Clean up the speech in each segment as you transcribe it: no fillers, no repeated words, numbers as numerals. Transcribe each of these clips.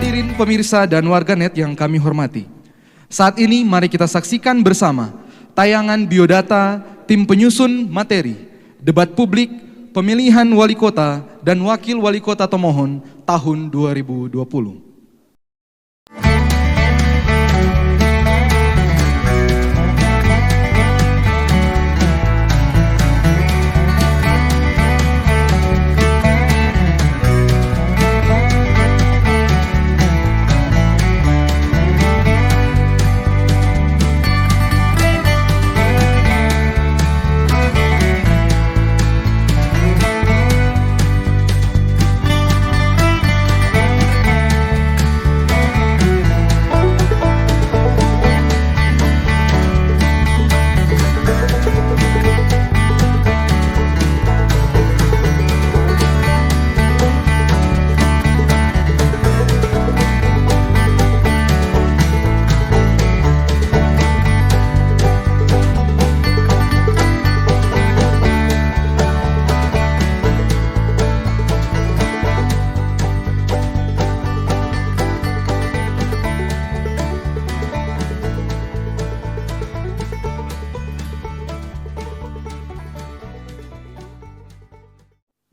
Hadirin pemirsa dan warganet yang kami hormati, saat ini mari kita saksikan bersama tayangan biodata tim penyusun materi debat publik pemilihan wali kota dan wakil wali kota Tomohon tahun 2020.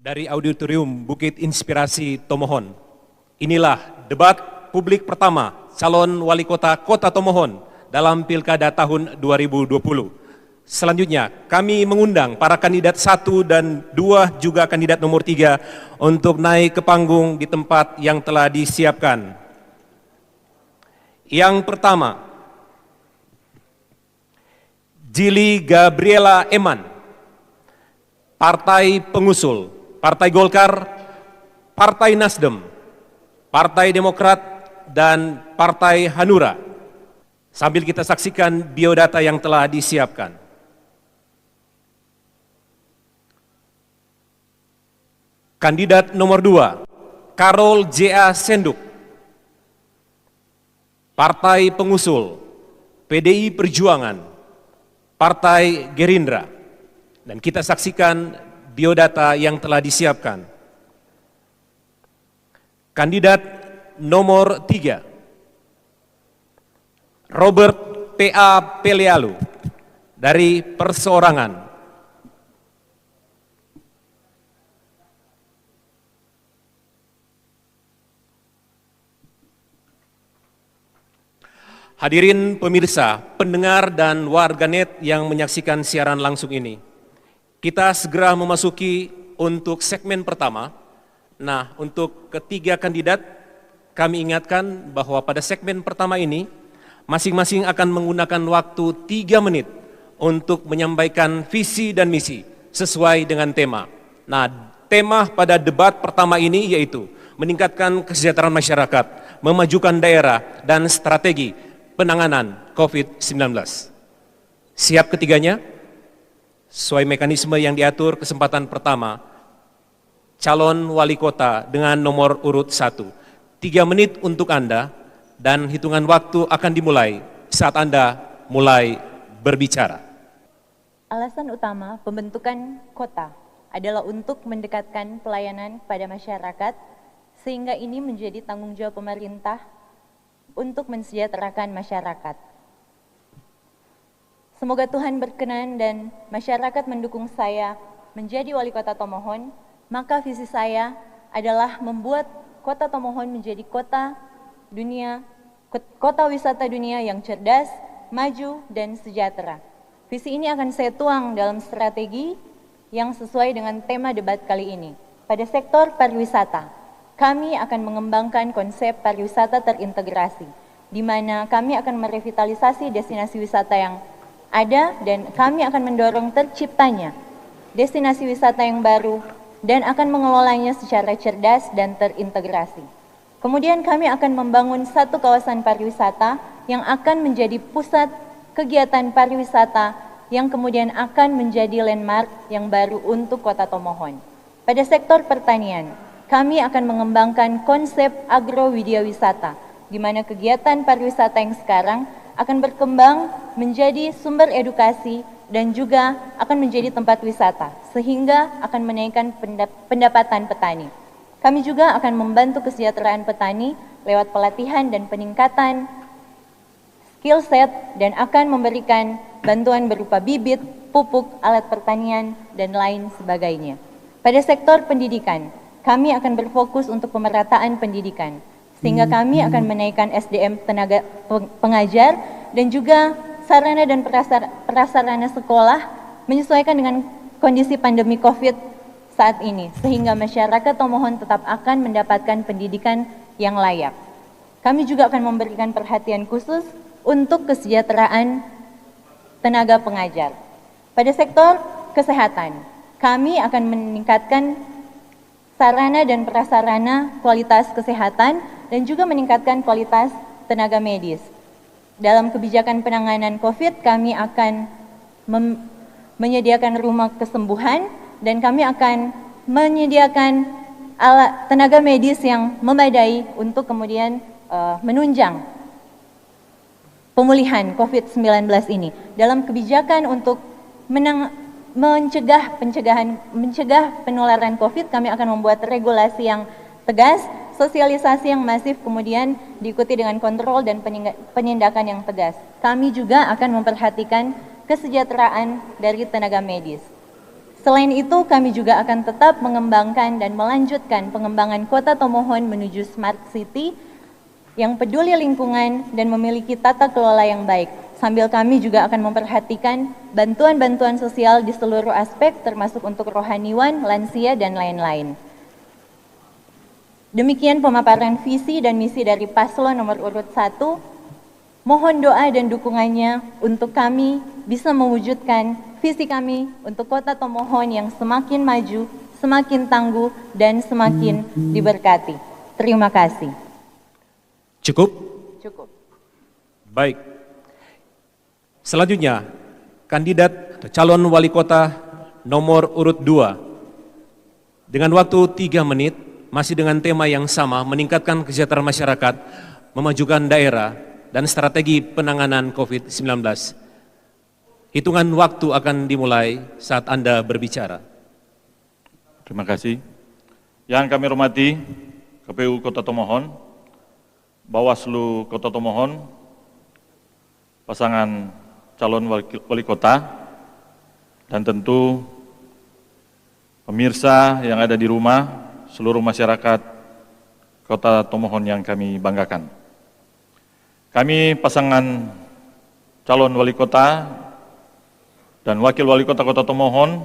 Dari Auditorium Bukit Inspirasi Tomohon, inilah debat publik pertama calon wali kota Kota Tomohon dalam Pilkada tahun 2020. Selanjutnya, kami mengundang para kandidat 1 dan 2 juga kandidat nomor 3 untuk naik ke panggung di tempat yang telah disiapkan. Yang pertama, Jili Gabriela Eman, Partai Pengusul Partai Golkar, Partai Nasdem, Partai Demokrat, dan Partai Hanura. Sambil kita saksikan biodata yang telah disiapkan. Kandidat nomor 2, Karol J.A. Senduk, Partai Pengusul, PDI Perjuangan, Partai Gerindra. Dan kita saksikan biodata yang telah disiapkan. Kandidat nomor 3, Robert P.A. Pelealu dari Perseorangan. Hadirin pemirsa, pendengar dan warganet yang menyaksikan siaran langsung ini. Kita segera memasuki untuk segmen pertama. Nah, untuk ketiga kandidat, kami ingatkan bahwa pada segmen pertama ini, masing-masing akan menggunakan waktu 3 menit untuk menyampaikan visi dan misi sesuai dengan tema. Nah, tema pada debat pertama ini yaitu meningkatkan kesejahteraan masyarakat, memajukan daerah, dan strategi penanganan COVID-19. Siap ketiganya? Sesuai mekanisme yang diatur kesempatan pertama, calon wali kota dengan nomor urut 1. 3 menit untuk Anda dan hitungan waktu akan dimulai saat Anda mulai berbicara. Alasan utama pembentukan kota adalah untuk mendekatkan pelayanan kepada masyarakat sehingga ini menjadi tanggung jawab pemerintah untuk mensejahterakan masyarakat. Semoga Tuhan berkenan dan masyarakat mendukung saya menjadi wali kota Tomohon, maka visi saya adalah membuat kota Tomohon menjadi kota wisata dunia yang cerdas, maju, dan sejahtera. Visi ini akan saya tuang dalam strategi yang sesuai dengan tema debat kali ini. Pada sektor pariwisata, kami akan mengembangkan konsep pariwisata terintegrasi, di mana kami akan merevitalisasi destinasi wisata yang ada dan kami akan mendorong terciptanya destinasi wisata yang baru dan akan mengelolanya secara cerdas dan terintegrasi. Kemudian kami akan membangun satu kawasan pariwisata yang akan menjadi pusat kegiatan pariwisata yang kemudian akan menjadi landmark yang baru untuk Kota Tomohon. Pada sektor pertanian, kami akan mengembangkan konsep agro-widya-wisata, di mana kegiatan pariwisata yang sekarang akan berkembang menjadi sumber edukasi dan juga akan menjadi tempat wisata, sehingga akan menaikkan pendapatan petani. Kami juga akan membantu kesejahteraan petani lewat pelatihan dan peningkatan skill set dan akan memberikan bantuan berupa bibit, pupuk, alat pertanian, dan lain sebagainya. Pada sektor pendidikan, kami akan berfokus untuk pemerataan pendidikan, sehingga kami akan menaikkan SDM tenaga pengajar dan juga sarana dan prasarana sekolah menyesuaikan dengan kondisi pandemi COVID saat ini, sehingga masyarakat Tomohon tetap akan mendapatkan pendidikan yang layak. Kami juga akan memberikan perhatian khusus untuk kesejahteraan tenaga pengajar. Pada sektor kesehatan, kami akan meningkatkan sarana dan prasarana kualitas kesehatan dan juga meningkatkan kualitas tenaga medis. Dalam kebijakan penanganan COVID, kami akan menyediakan rumah kesembuhan dan kami akan menyediakan alat tenaga medis yang memadai untuk kemudian menunjang pemulihan COVID-19 ini. Dalam kebijakan untuk mencegah penularan COVID, kami akan membuat regulasi yang tegas, sosialisasi yang masif, kemudian diikuti dengan kontrol dan penindakan yang tegas. Kami juga akan memperhatikan kesejahteraan dari tenaga medis. Selain itu, kami juga akan tetap mengembangkan dan melanjutkan pengembangan Kota Tomohon menuju Smart City yang peduli lingkungan dan memiliki tata kelola yang baik. Sambil kami juga akan memperhatikan bantuan-bantuan sosial di seluruh aspek termasuk untuk rohaniwan, lansia, dan lain-lain. Demikian pemaparan visi dan misi dari paslon nomor urut 1. Mohon doa dan dukungannya untuk kami bisa mewujudkan visi kami untuk Kota Tomohon yang semakin maju, semakin tangguh, dan semakin diberkati. Terima kasih. Cukup? Cukup. Baik. Selanjutnya, kandidat calon wali kota nomor urut 2. Dengan waktu 3 menit, masih dengan tema yang sama, meningkatkan kesejahteraan masyarakat, memajukan daerah, dan strategi penanganan COVID-19. Hitungan waktu akan dimulai saat Anda berbicara. Terima kasih. Yang kami hormati KPU Kota Tomohon, Bawaslu Kota Tomohon, pasangan calon wali kota, dan tentu pemirsa yang ada di rumah, seluruh masyarakat Kota Tomohon yang kami banggakan. Kami pasangan calon wali kota dan wakil wali kota Kota Tomohon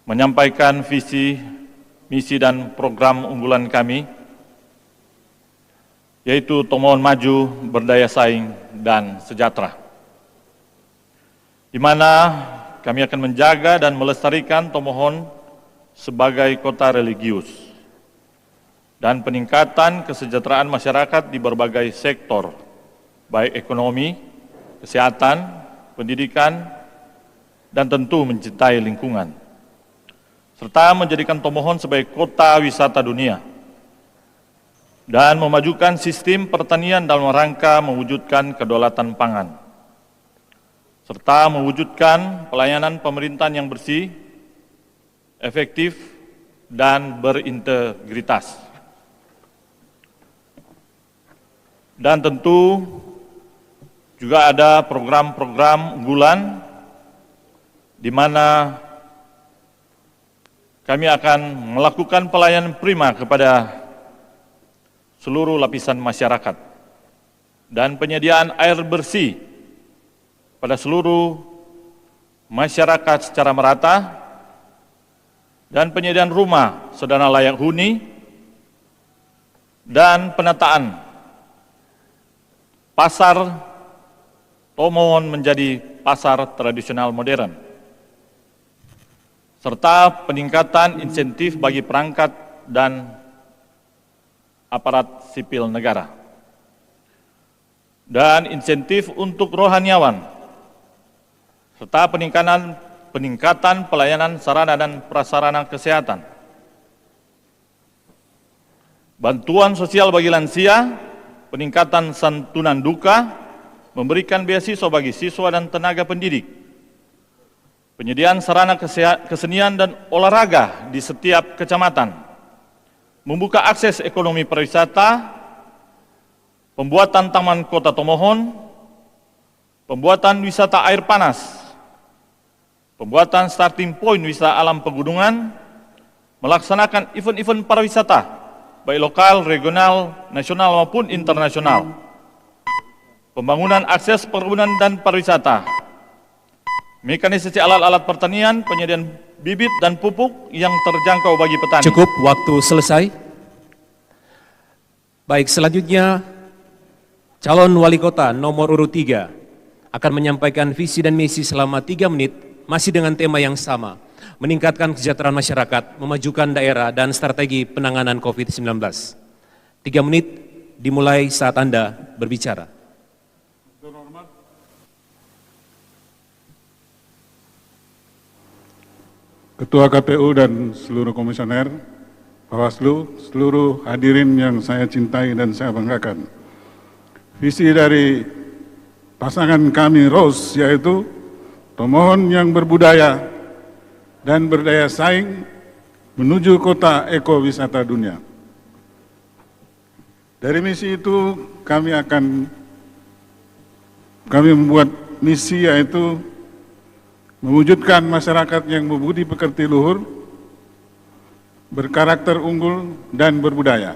menyampaikan visi, misi dan program unggulan kami, yaitu Tomohon maju, berdaya saing, dan sejahtera. Di mana kami akan menjaga dan melestarikan Tomohon sebagai kota religius dan peningkatan kesejahteraan masyarakat di berbagai sektor, baik ekonomi, kesehatan, pendidikan, dan tentu mencintai lingkungan, serta menjadikan Tomohon sebagai kota wisata dunia, dan memajukan sistem pertanian dalam rangka mewujudkan kedaulatan pangan, serta mewujudkan pelayanan pemerintahan yang bersih, efektif, dan berintegritas. Dan tentu juga ada program-program unggulan di mana kami akan melakukan pelayanan prima kepada seluruh lapisan masyarakat dan penyediaan air bersih pada seluruh masyarakat secara merata dan penyediaan rumah sederhana layak huni dan penataan pasar Tomohon menjadi pasar tradisional modern, serta peningkatan insentif bagi perangkat dan aparat sipil negara, dan insentif untuk rohaniawan, serta peningkatan pelayanan sarana dan prasarana kesehatan, bantuan sosial bagi lansia, peningkatan santunan duka, memberikan beasiswa bagi siswa dan tenaga pendidik, penyediaan sarana kesenian dan olahraga di setiap kecamatan, membuka akses ekonomi pariwisata, pembuatan Taman Kota Tomohon, pembuatan wisata air panas, pembuatan starting point wisata alam pegunungan, melaksanakan event-event pariwisata, baik lokal, regional, nasional maupun internasional, pembangunan akses perkebunan dan pariwisata, mekanisasi alat-alat pertanian, penyediaan bibit dan pupuk yang terjangkau bagi petani. Cukup, waktu selesai. Baik, selanjutnya calon wali kota nomor urut 3 akan menyampaikan visi dan misi selama 3 menit, masih dengan tema yang sama, meningkatkan kesejahteraan masyarakat, memajukan daerah, dan strategi penanganan COVID-19. 3 menit dimulai saat Anda berbicara. Ketua KPU dan seluruh komisioner, Bawaslu, seluruh hadirin yang saya cintai dan saya banggakan. Visi dari pasangan kami Rose yaitu Tomohon yang berbudaya dan berdaya saing menuju kota ekowisata dunia. Dari misi itu kami membuat misi yaitu mewujudkan masyarakat yang berbudi pekerti luhur, berkarakter unggul dan berbudaya,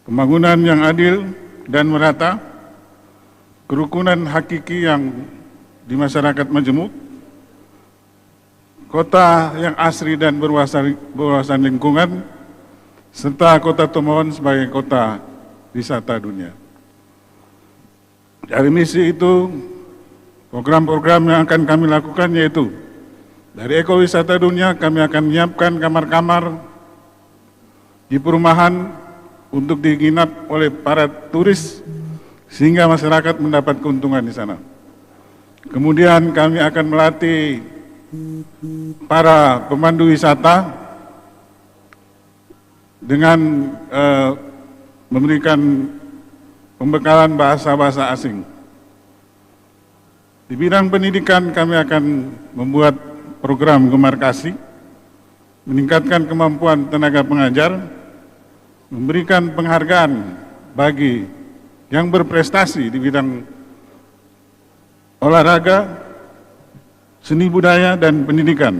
pembangunan yang adil dan merata, kerukunan hakiki yang di masyarakat majemuk, kota yang asri dan berwawasan lingkungan, serta kota Tomohon sebagai kota wisata dunia. Dari misi itu, program-program yang akan kami lakukan yaitu dari ekowisata dunia kami akan menyiapkan kamar-kamar di perumahan untuk diinap oleh para turis sehingga masyarakat mendapat keuntungan di sana. Kemudian kami akan melatih para pemandu wisata dengan memberikan pembekalan bahasa-bahasa asing. Di bidang pendidikan kami akan membuat program Gemar Kasih, meningkatkan kemampuan tenaga pengajar, memberikan penghargaan bagi yang berprestasi di bidang olahraga, seni budaya, dan pendidikan.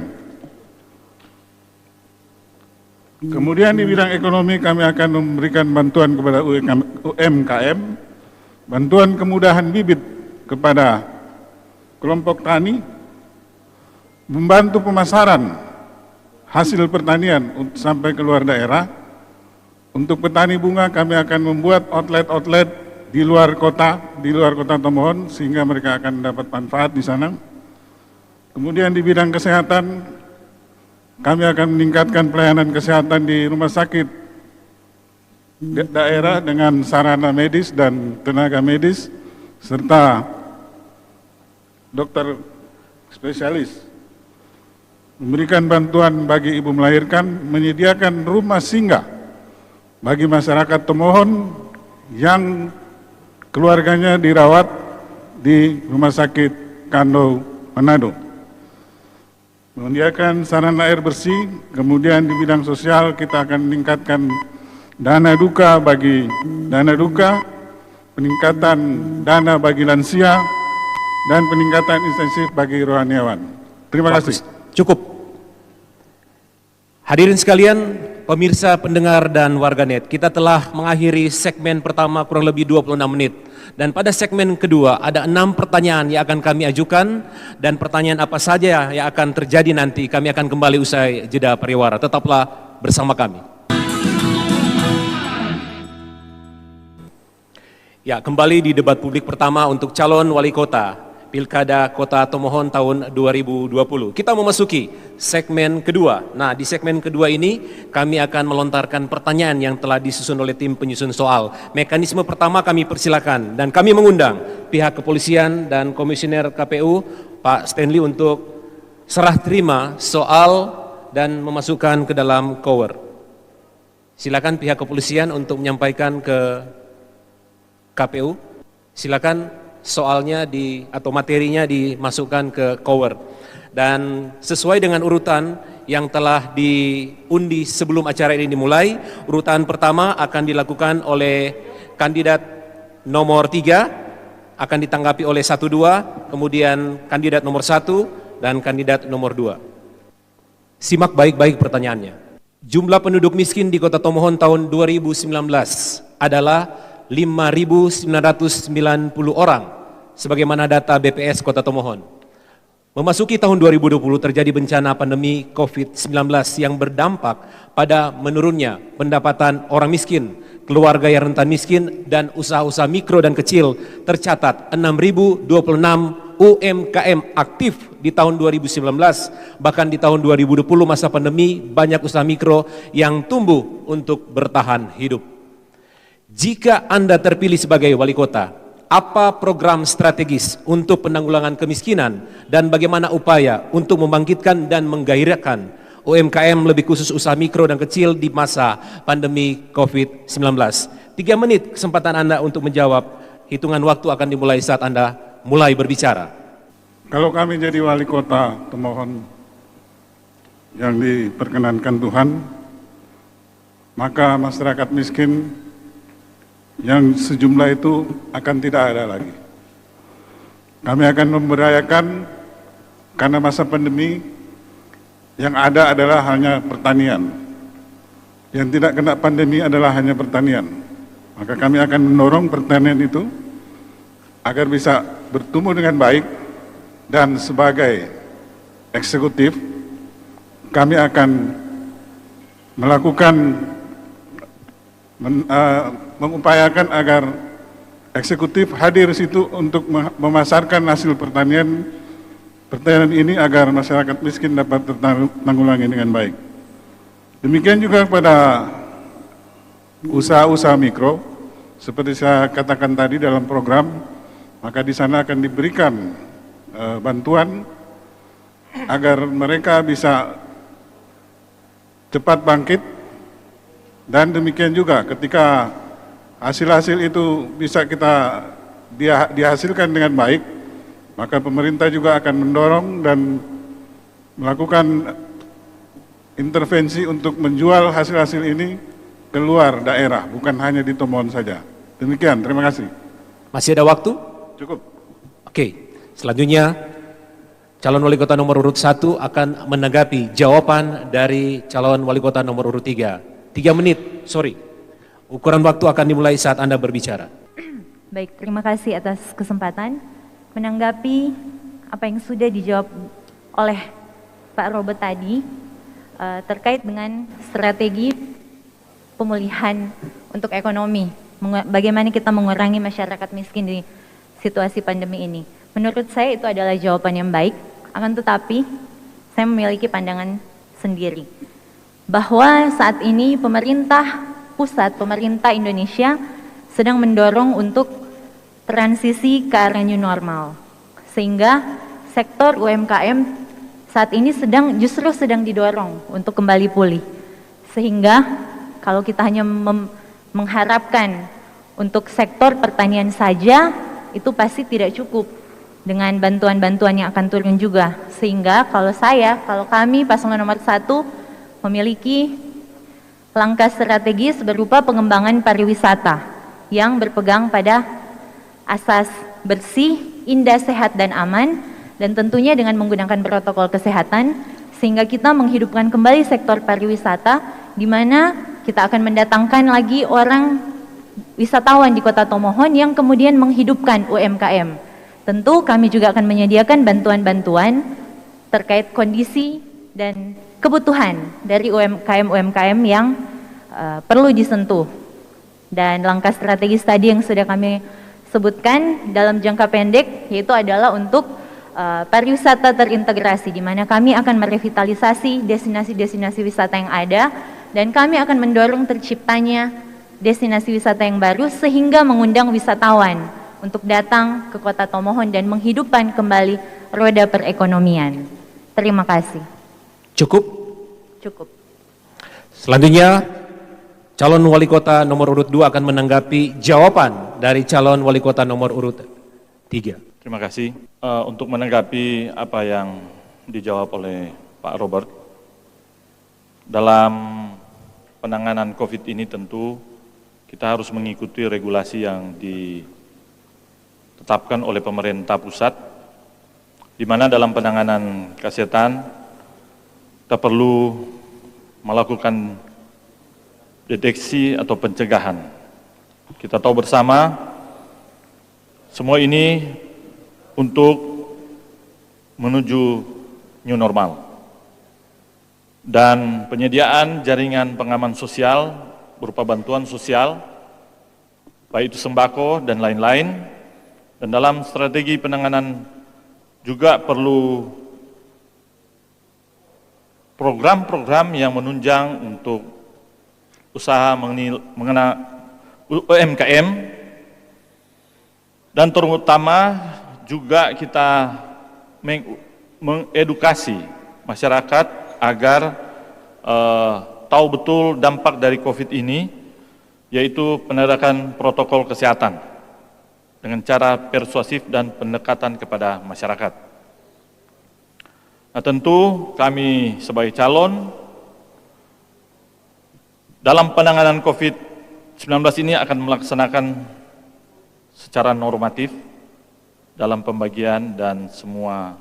Kemudian di bidang ekonomi kami akan memberikan bantuan kepada UMKM, bantuan kemudahan bibit kepada kelompok tani, membantu pemasaran hasil pertanian sampai ke luar daerah. Untuk petani bunga kami akan membuat outlet-outlet di luar kota Tomohon sehingga mereka akan mendapat manfaat di sana. Kemudian di bidang kesehatan kami akan meningkatkan pelayanan kesehatan di rumah sakit daerah dengan sarana medis dan tenaga medis serta dokter spesialis, memberikan bantuan bagi ibu melahirkan, menyediakan rumah singgah bagi masyarakat Tomohon yang keluarganya dirawat di Rumah Sakit Kando, Manado. Menyediakan sarana air bersih, kemudian di bidang sosial kita akan meningkatkan dana duka, peningkatan dana bagi lansia, dan peningkatan insentif bagi rohaniawan. Terima kasih. Cukup. Hadirin sekalian, pemirsa, pendengar, dan warganet, kita telah mengakhiri segmen pertama kurang lebih 26 menit. Dan pada segmen kedua ada 6 pertanyaan yang akan kami ajukan, dan pertanyaan apa saja yang akan terjadi nanti kami akan kembali usai jeda pariwara. Tetaplah bersama kami. Ya, kembali di debat publik pertama untuk calon wali kota Pilkada Kota Tomohon tahun 2020. Kita memasuki segmen kedua. Nah, di segmen kedua ini kami akan melontarkan pertanyaan yang telah disusun oleh tim penyusun soal. Mekanisme pertama kami persilakan dan kami mengundang pihak kepolisian dan komisioner KPU Pak Stanley untuk serah terima soal dan memasukkan ke dalam kower. Silakan pihak kepolisian untuk menyampaikan ke KPU. Silakan soalnya atau materinya dimasukkan ke kower. Dan sesuai dengan urutan yang telah diundi sebelum acara ini dimulai. Urutan pertama akan dilakukan oleh kandidat nomor 3, akan ditanggapi oleh 1-2, kemudian kandidat nomor 1 dan kandidat nomor 2. Simak baik-baik pertanyaannya. Jumlah penduduk miskin di Kota Tomohon tahun 2019 adalah 5.990 orang, sebagaimana data BPS Kota Tomohon. Memasuki tahun 2020 terjadi bencana pandemi COVID-19 yang berdampak pada menurunnya pendapatan orang miskin, keluarga yang rentan miskin, dan usaha-usaha mikro dan kecil. Tercatat 6.026 UMKM aktif di tahun 2019, bahkan di tahun 2020 masa pandemi banyak usaha mikro yang tumbuh untuk bertahan hidup. Jika Anda terpilih sebagai wali kota, apa program strategis untuk penanggulangan kemiskinan dan bagaimana upaya untuk membangkitkan dan menggairahkan UMKM, lebih khusus usaha mikro dan kecil di masa pandemi COVID-19? 3 menit kesempatan Anda untuk menjawab. Hitungan waktu akan dimulai saat Anda mulai berbicara. Kalau kami jadi wali kota Tomohon yang diperkenankan Tuhan, maka masyarakat miskin yang sejumlah itu akan tidak ada lagi. Kami akan memberdayakan, karena masa pandemi yang ada adalah hanya pertanian. Yang tidak kena pandemi adalah hanya pertanian. Maka kami akan mendorong pertanian itu agar bisa bertumbuh dengan baik, dan sebagai eksekutif kami akan melakukan mengupayakan agar eksekutif hadir di situ untuk memasarkan hasil pertanian ini agar masyarakat miskin dapat tertanggulangi dengan baik. Demikian juga pada usaha-usaha mikro, seperti saya katakan tadi dalam program, maka di sana akan diberikan bantuan agar mereka bisa cepat bangkit. Dan demikian juga ketika hasil-hasil itu bisa kita dihasilkan dengan baik, maka pemerintah juga akan mendorong dan melakukan intervensi untuk menjual hasil-hasil ini keluar daerah, bukan hanya di Tomohon saja. Demikian, terima kasih. Masih ada waktu? Cukup. Oke, selanjutnya calon wali kota nomor urut 1 akan menanggapi jawaban dari calon wali kota nomor urut 3. 3 menit, sorry. Ukuran waktu akan dimulai saat Anda berbicara. Baik, terima kasih atas kesempatan. Menanggapi apa yang sudah dijawab oleh Pak Robert tadi, terkait dengan strategi pemulihan untuk ekonomi, bagaimana kita mengurangi masyarakat miskin di situasi pandemi ini. Menurut saya itu adalah jawaban yang baik, akan tetapi saya memiliki pandangan sendiri. Bahwa saat ini pemerintah pusat, pemerintah Indonesia sedang mendorong untuk transisi ke arah new normal. Sehingga sektor UMKM saat ini justru sedang didorong untuk kembali pulih. Sehingga kalau kita hanya mengharapkan untuk sektor pertanian saja, itu pasti tidak cukup dengan bantuan-bantuan yang akan turun juga. Sehingga kalau kami pasangan nomor 1 memiliki langkah strategis berupa pengembangan pariwisata yang berpegang pada asas bersih, indah, sehat, dan aman, dan tentunya dengan menggunakan protokol kesehatan, sehingga kita menghidupkan kembali sektor pariwisata, di mana kita akan mendatangkan lagi orang wisatawan di Kota Tomohon yang kemudian menghidupkan UMKM. Tentu kami juga akan menyediakan bantuan-bantuan terkait kondisi dan kebutuhan dari UMKM yang perlu disentuh. Dan langkah strategis tadi yang sudah kami sebutkan dalam jangka pendek, yaitu adalah untuk pariwisata terintegrasi, di mana kami akan merevitalisasi destinasi-destinasi wisata yang ada, dan kami akan mendorong terciptanya destinasi wisata yang baru, sehingga mengundang wisatawan untuk datang ke Kota Tomohon dan menghidupkan kembali roda perekonomian. Terima kasih. Cukup? Cukup. Selanjutnya, calon wali kota nomor urut 2 akan menanggapi jawaban dari calon wali kota nomor urut 3. Terima kasih. Untuk menanggapi apa yang dijawab oleh Pak Robert, dalam penanganan COVID ini tentu kita harus mengikuti regulasi yang ditetapkan oleh pemerintah pusat, di mana dalam penanganan kesehatan kita perlu melakukan deteksi atau pencegahan. Kita tahu bersama semua ini untuk menuju new normal. Dan penyediaan jaringan pengaman sosial berupa bantuan sosial, baik itu sembako dan lain-lain. Dan dalam strategi penanganan juga perlu program-program yang menunjang untuk usaha mengenai UMKM, dan terutama juga kita mengedukasi masyarakat agar tahu betul dampak dari COVID ini, yaitu penegakan protokol kesehatan dengan cara persuasif dan pendekatan kepada masyarakat. Nah, tentu kami sebagai calon dalam penanganan COVID-19 ini akan melaksanakan secara normatif dalam pembagian dan semua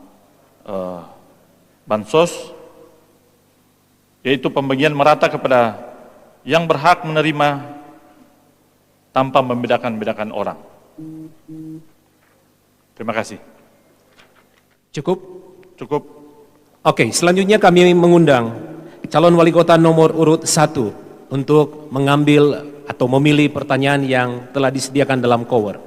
bansos, yaitu pembagian merata kepada yang berhak menerima tanpa membedakan-bedakan orang. Terima kasih. Cukup? Cukup. Oke, selanjutnya kami mengundang calon wali kota nomor urut 1 untuk mengambil atau memilih pertanyaan yang telah disediakan dalam cover.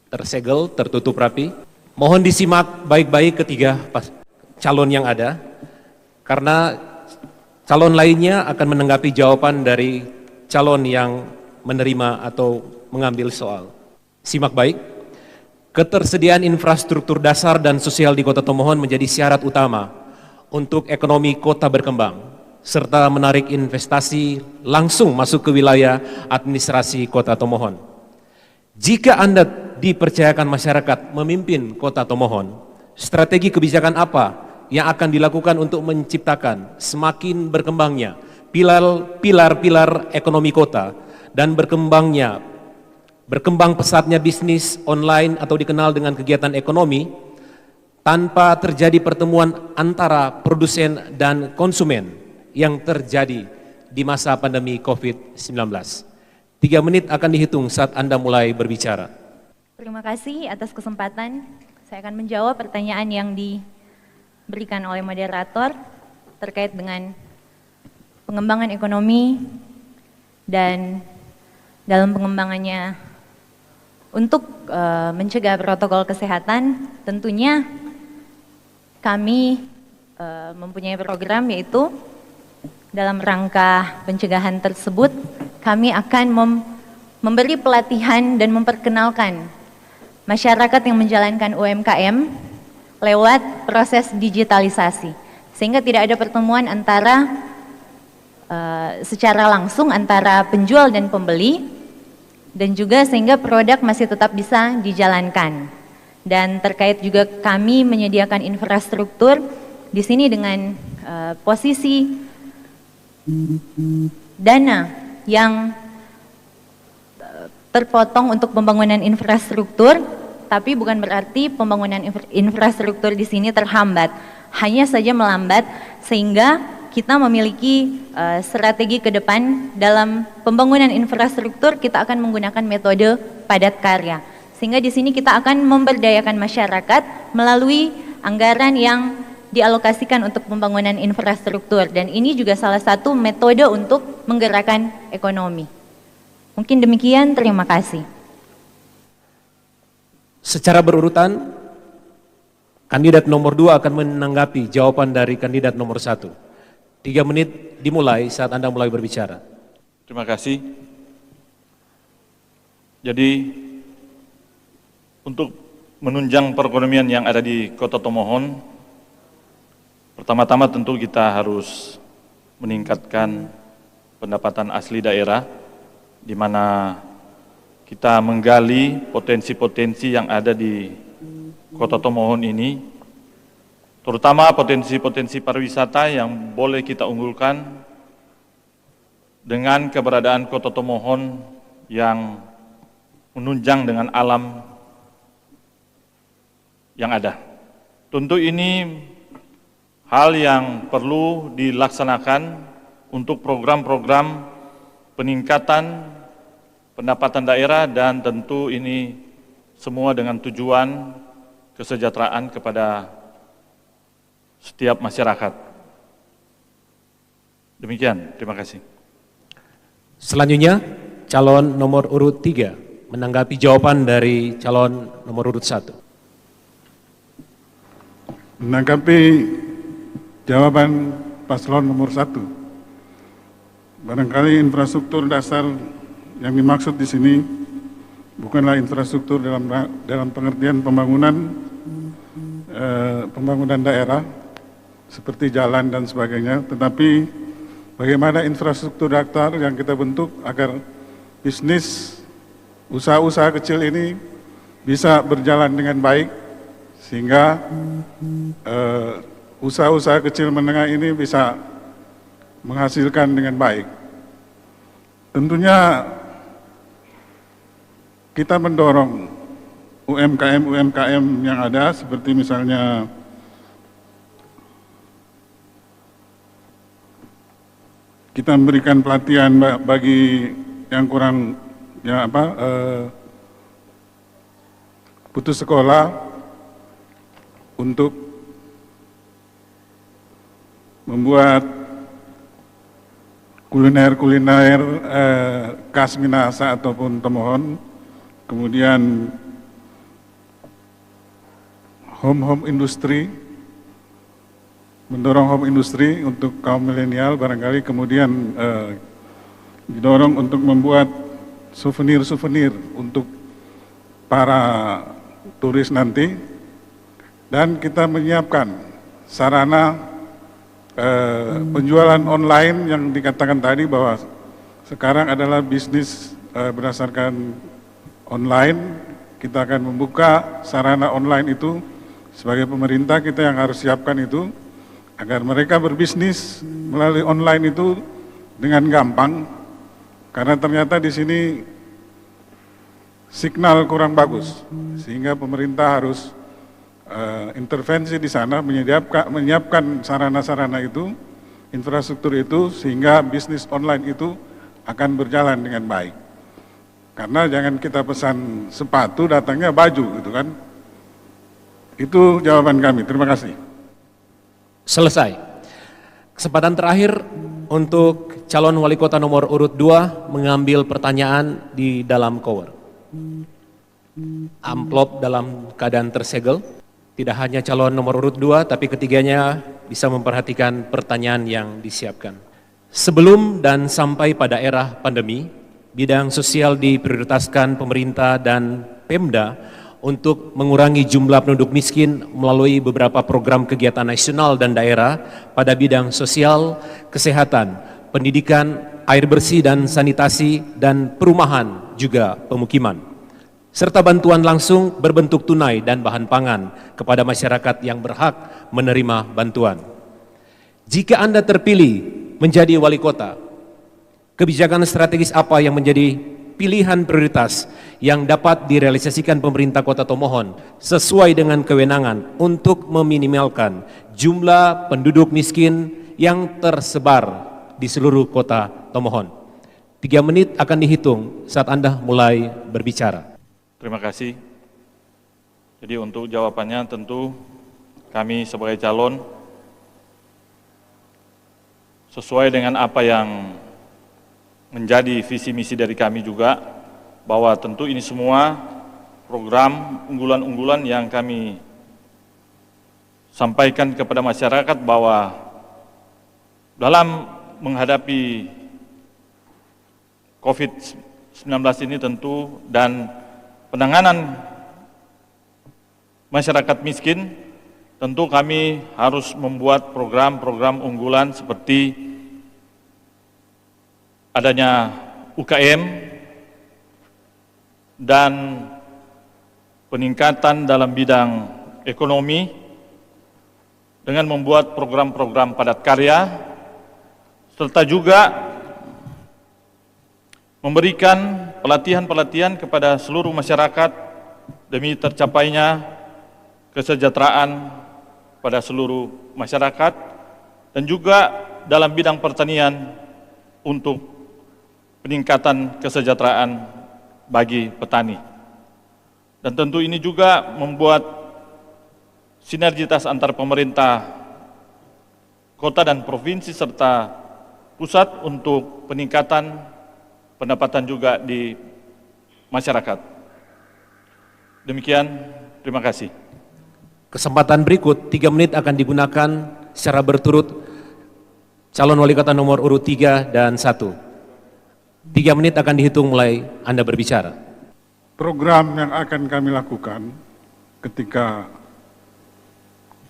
Tersegel, tertutup rapi. Mohon disimak baik-baik ketiga calon yang ada, karena calon lainnya akan menanggapi jawaban dari calon yang menerima atau mengambil soal. Simak baik. Ketersediaan infrastruktur dasar dan sosial di Kota Tomohon menjadi syarat utama untuk ekonomi kota berkembang, serta menarik investasi langsung masuk ke wilayah administrasi Kota Tomohon. Jika Anda dipercayakan masyarakat memimpin Kota Tomohon, strategi kebijakan apa yang akan dilakukan untuk menciptakan semakin berkembangnya pilar-pilar ekonomi kota dan berkembang pesatnya bisnis online atau dikenal dengan kegiatan ekonomi tanpa terjadi pertemuan antara produsen dan konsumen yang terjadi di masa pandemi COVID-19. 3 menit akan dihitung saat Anda mulai berbicara. Terima kasih atas kesempatan. Saya akan menjawab pertanyaan yang diberikan oleh moderator terkait dengan pengembangan ekonomi dan dalam pengembangannya untuk mencegah protokol kesehatan, tentunya kami mempunyai program, yaitu dalam rangka pencegahan tersebut kami akan memberi pelatihan dan memperkenalkan masyarakat yang menjalankan UMKM lewat proses digitalisasi, sehingga tidak ada pertemuan antara secara langsung antara penjual dan pembeli, dan juga sehingga produk masih tetap bisa dijalankan. Dan terkait juga kami menyediakan infrastruktur di sini dengan posisi dana yang terpotong untuk pembangunan infrastruktur, tapi bukan berarti pembangunan infrastruktur di sini terhambat, hanya saja melambat, sehingga kita memiliki strategi ke depan dalam pembangunan infrastruktur. Kita akan menggunakan metode padat karya, sehingga di sini kita akan memberdayakan masyarakat melalui anggaran yang dialokasikan untuk pembangunan infrastruktur, dan ini juga salah satu metode untuk menggerakkan ekonomi. Mungkin demikian, terima kasih. Secara berurutan, kandidat nomor 2 akan menanggapi jawaban dari kandidat nomor 1. 3 menit dimulai saat Anda mulai berbicara. Terima kasih. Jadi, untuk menunjang perekonomian yang ada di Kota Tomohon, pertama-tama tentu kita harus meningkatkan pendapatan asli daerah, di mana kita menggali potensi-potensi yang ada di Kota Tomohon ini, terutama potensi-potensi pariwisata yang boleh kita unggulkan dengan keberadaan Kota Tomohon yang menunjang dengan alam yang ada. Tentu ini hal yang perlu dilaksanakan untuk program-program peningkatan pendapatan daerah dan tentu ini semua dengan tujuan kesejahteraan kepada setiap masyarakat. Demikian, terima kasih. Selanjutnya, calon nomor urut 3 menanggapi jawaban dari calon nomor urut 1. Menanggapi jawaban paslon nomor 1, barangkali infrastruktur dasar yang dimaksud di sini bukanlah infrastruktur dalam pengertian pembangunan daerah seperti jalan dan sebagainya, tetapi bagaimana infrastruktur dasar yang kita bentuk agar bisnis usaha-usaha kecil ini bisa berjalan dengan baik, sehingga usaha-usaha kecil menengah ini bisa menghasilkan dengan baik. Tentunya kita mendorong UMKM yang ada, seperti misalnya kita memberikan pelatihan bagi yang kurang putus sekolah untuk membuat kuliner khas Minahasa ataupun Tomohon, kemudian home industri, mendorong home industri untuk kaum milenial barangkali, kemudian didorong untuk membuat souvenir untuk para turis nanti, dan kita menyiapkan sarana penjualan online yang dikatakan tadi bahwa sekarang adalah bisnis berdasarkan online. Kita akan membuka sarana online itu, sebagai pemerintah kita yang harus siapkan itu, agar mereka berbisnis melalui online itu dengan gampang, karena ternyata di sini signal kurang bagus, sehingga pemerintah harus intervensi di sana, menyiapkan sarana-sarana itu, infrastruktur itu, sehingga bisnis online itu akan berjalan dengan baik. Karena jangan kita pesan sepatu, datangnya baju, gitu kan. Itu jawaban kami, terima kasih. Selesai. Kesempatan terakhir untuk calon wali kota nomor urut 2 mengambil pertanyaan di dalam kower. Amplop dalam keadaan tersegel. Tidak hanya calon nomor urut 2, tapi ketiganya bisa memperhatikan pertanyaan yang disiapkan. Sebelum dan sampai pada era pandemi, bidang sosial diprioritaskan pemerintah dan Pemda untuk mengurangi jumlah penduduk miskin melalui beberapa program kegiatan nasional dan daerah pada bidang sosial, kesehatan, pendidikan, air bersih dan sanitasi, dan perumahan juga pemukiman, serta bantuan langsung berbentuk tunai dan bahan pangan kepada masyarakat yang berhak menerima bantuan. Jika Anda terpilih menjadi wali kota, kebijakan strategis apa yang menjadi pilihan prioritas yang dapat direalisasikan pemerintah Kota Tomohon sesuai dengan kewenangan untuk meminimalkan jumlah penduduk miskin yang tersebar di seluruh Kota Tomohon? 3 menit akan dihitung saat Anda mulai berbicara. Terima kasih. Jadi untuk jawabannya tentu kami sebagai calon sesuai dengan apa yang menjadi visi misi dari kami juga, bahwa tentu ini semua program unggulan-unggulan yang kami sampaikan kepada masyarakat bahwa dalam menghadapi COVID-19 ini tentu dan penanganan masyarakat miskin, tentu kami harus membuat program-program unggulan seperti adanya UKM dan peningkatan dalam bidang ekonomi dengan membuat program-program padat karya, serta juga memberikan pelatihan-pelatihan kepada seluruh masyarakat demi tercapainya kesejahteraan pada seluruh masyarakat, dan juga dalam bidang pertanian untuk peningkatan kesejahteraan bagi petani. Dan tentu ini juga membuat sinergitas antar pemerintah kota dan provinsi serta pusat untuk peningkatan pendapatan juga di masyarakat. Demikian, terima kasih. Kesempatan berikut 3 menit akan digunakan secara berturut calon wali kota nomor urut 3 dan 1. 3 menit akan dihitung mulai Anda berbicara. Program yang akan kami lakukan ketika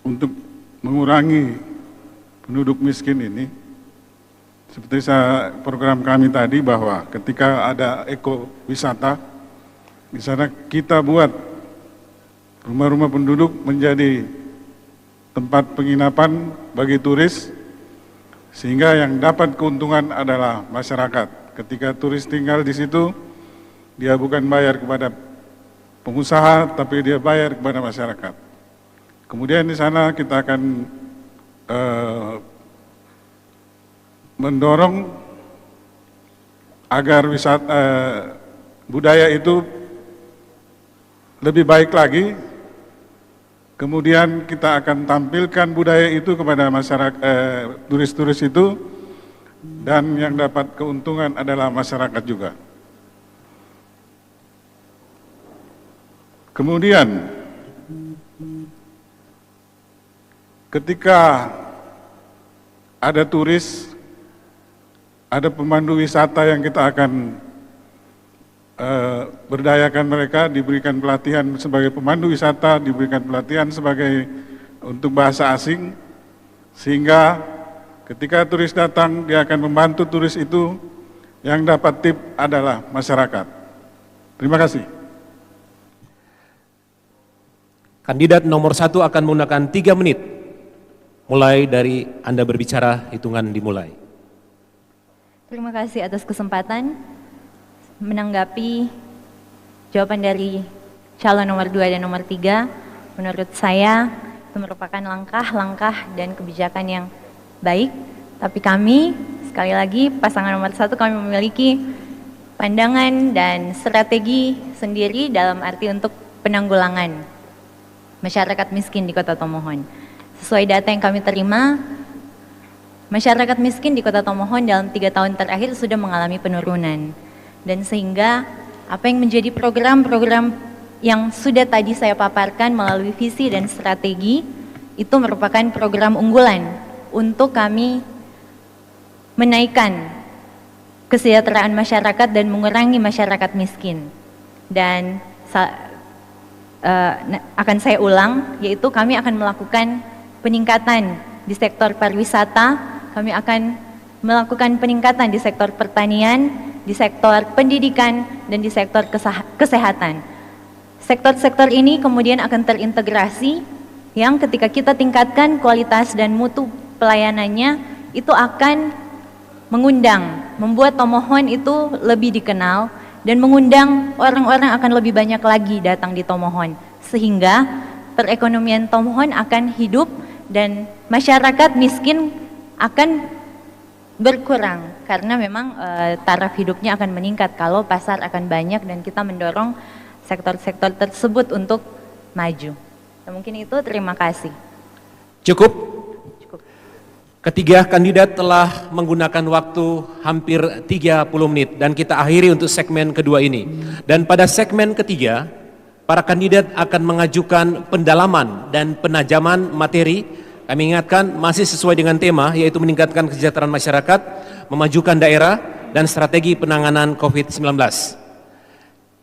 untuk mengurangi penduduk miskin ini, seperti program kami tadi bahwa ketika ada ekowisata, di sana kita buat rumah-rumah penduduk menjadi tempat penginapan bagi turis, sehingga yang dapat keuntungan adalah masyarakat. Ketika turis tinggal di situ, dia bukan bayar kepada pengusaha, tapi dia bayar kepada masyarakat. Kemudian di sana kita akan mendorong agar budaya itu lebih baik lagi. Kemudian kita akan tampilkan budaya itu kepada masyarakat, turis-turis itu, dan yang dapat keuntungan adalah masyarakat juga. Kemudian ketika ada turis, ada pemandu wisata yang kita akan berdayakan mereka, diberikan pelatihan sebagai pemandu wisata, diberikan pelatihan sebagai untuk bahasa asing, sehingga ketika turis datang, dia akan membantu turis itu, yang dapat tip adalah masyarakat. Terima kasih. Kandidat nomor 1 akan menggunakan 3 menit, mulai dari Anda berbicara, hitungan dimulai. Terima kasih atas kesempatan menanggapi jawaban dari calon nomor 2 dan nomor 3. Menurut saya itu merupakan langkah-langkah dan kebijakan yang baik, tapi kami, sekali lagi pasangan nomor 1, kami memiliki pandangan dan strategi sendiri dalam arti untuk penanggulangan masyarakat miskin di Kota Tomohon. Sesuai data yang kami terima, masyarakat miskin di Kota Tomohon dalam 3 tahun terakhir sudah mengalami penurunan. Dan sehingga apa yang menjadi program-program yang sudah tadi saya paparkan melalui visi dan strategi, itu merupakan program unggulan untuk kami menaikkan kesejahteraan masyarakat dan mengurangi masyarakat miskin. Dan akan saya ulang, yaitu kami akan melakukan peningkatan di sektor pariwisata, kami akan melakukan peningkatan di sektor pertanian, di sektor pendidikan, dan di sektor kesehatan. Sektor-sektor ini kemudian akan terintegrasi, yang ketika kita tingkatkan kualitas dan mutu pelayanannya, itu akan membuat Tomohon itu lebih dikenal, dan mengundang orang-orang akan lebih banyak lagi datang di Tomohon, sehingga perekonomian Tomohon akan hidup dan masyarakat miskin akan berkurang, karena memang taraf hidupnya akan meningkat kalau pasar akan banyak dan kita mendorong sektor-sektor tersebut untuk maju. Nah, mungkin itu, terima kasih. Cukup? Ketiga kandidat telah menggunakan waktu hampir 30 menit dan kita akhiri untuk segmen kedua ini. Dan pada segmen ketiga, para kandidat akan mengajukan pendalaman dan penajaman materi. Kami ingatkan masih sesuai dengan tema, yaitu meningkatkan kesejahteraan masyarakat, memajukan daerah, dan strategi penanganan COVID-19.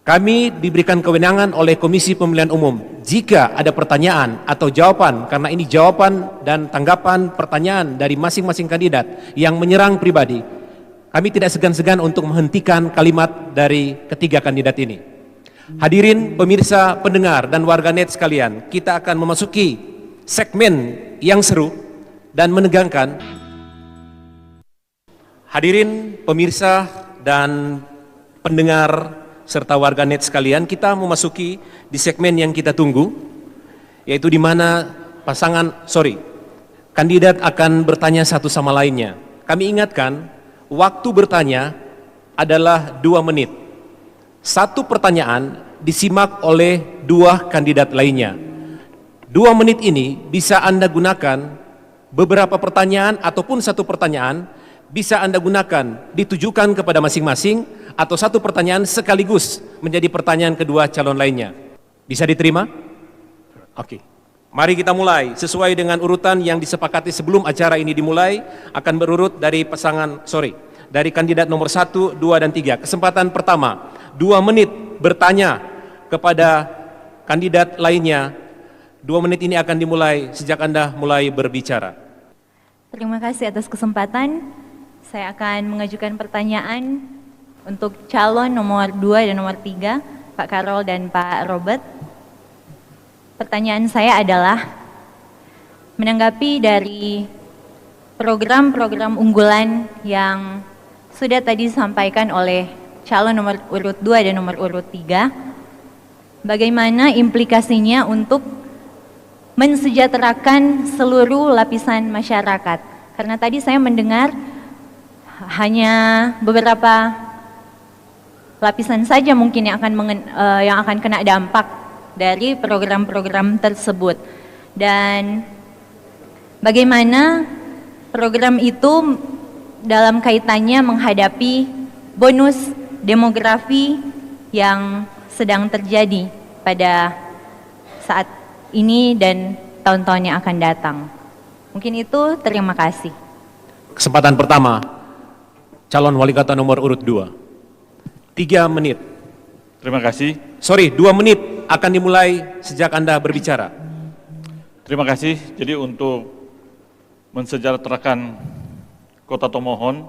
Kami diberikan kewenangan oleh Komisi Pemilihan Umum. Jika ada pertanyaan atau jawaban, karena ini jawaban dan tanggapan pertanyaan dari masing-masing kandidat yang menyerang pribadi, kami tidak segan-segan untuk menghentikan kalimat dari ketiga kandidat ini. Hadirin pemirsa, pendengar, dan warganet sekalian, kita akan memasuki segmen yang seru dan menegangkan. Hadirin pemirsa dan pendengar serta warganet sekalian, kita memasuki di segmen yang kita tunggu, yaitu di mana kandidat akan bertanya satu sama lainnya. Kami ingatkan, waktu bertanya adalah 2 menit. Satu pertanyaan disimak oleh 2 kandidat lainnya. 2 menit ini bisa Anda gunakan beberapa pertanyaan ataupun satu pertanyaan bisa Anda gunakan ditujukan kepada masing-masing atau satu pertanyaan sekaligus menjadi pertanyaan kedua calon lainnya. Bisa diterima? Oke. Mari kita mulai sesuai dengan urutan yang disepakati sebelum acara ini dimulai, akan berurut dari dari kandidat nomor 1, 2, dan 3. Kesempatan pertama, 2 menit bertanya kepada kandidat lainnya. 2 menit ini akan dimulai sejak Anda mulai berbicara. Terima kasih atas kesempatan. Saya akan mengajukan pertanyaan untuk calon nomor 2 dan nomor 3, Pak Karol dan Pak Robert. Pertanyaan saya adalah, menanggapi dari program-program unggulan yang sudah tadi disampaikan oleh calon nomor urut 2 dan nomor urut 3, bagaimana implikasinya untuk mensejahterakan seluruh lapisan masyarakat? Karena tadi saya mendengar hanya beberapa lapisan saja mungkin yang akan kena dampak dari program-program tersebut. Dan bagaimana program itu dalam kaitannya menghadapi bonus demografi yang sedang terjadi pada saat ini dan tahun-tahun yang akan datang. Mungkin itu, terima kasih. Kesempatan pertama, calon wali kota nomor urut 2. 3 menit. Terima kasih. 2 menit akan dimulai sejak Anda berbicara. Terima kasih. Jadi untuk mensejahterakan Kota Tomohon,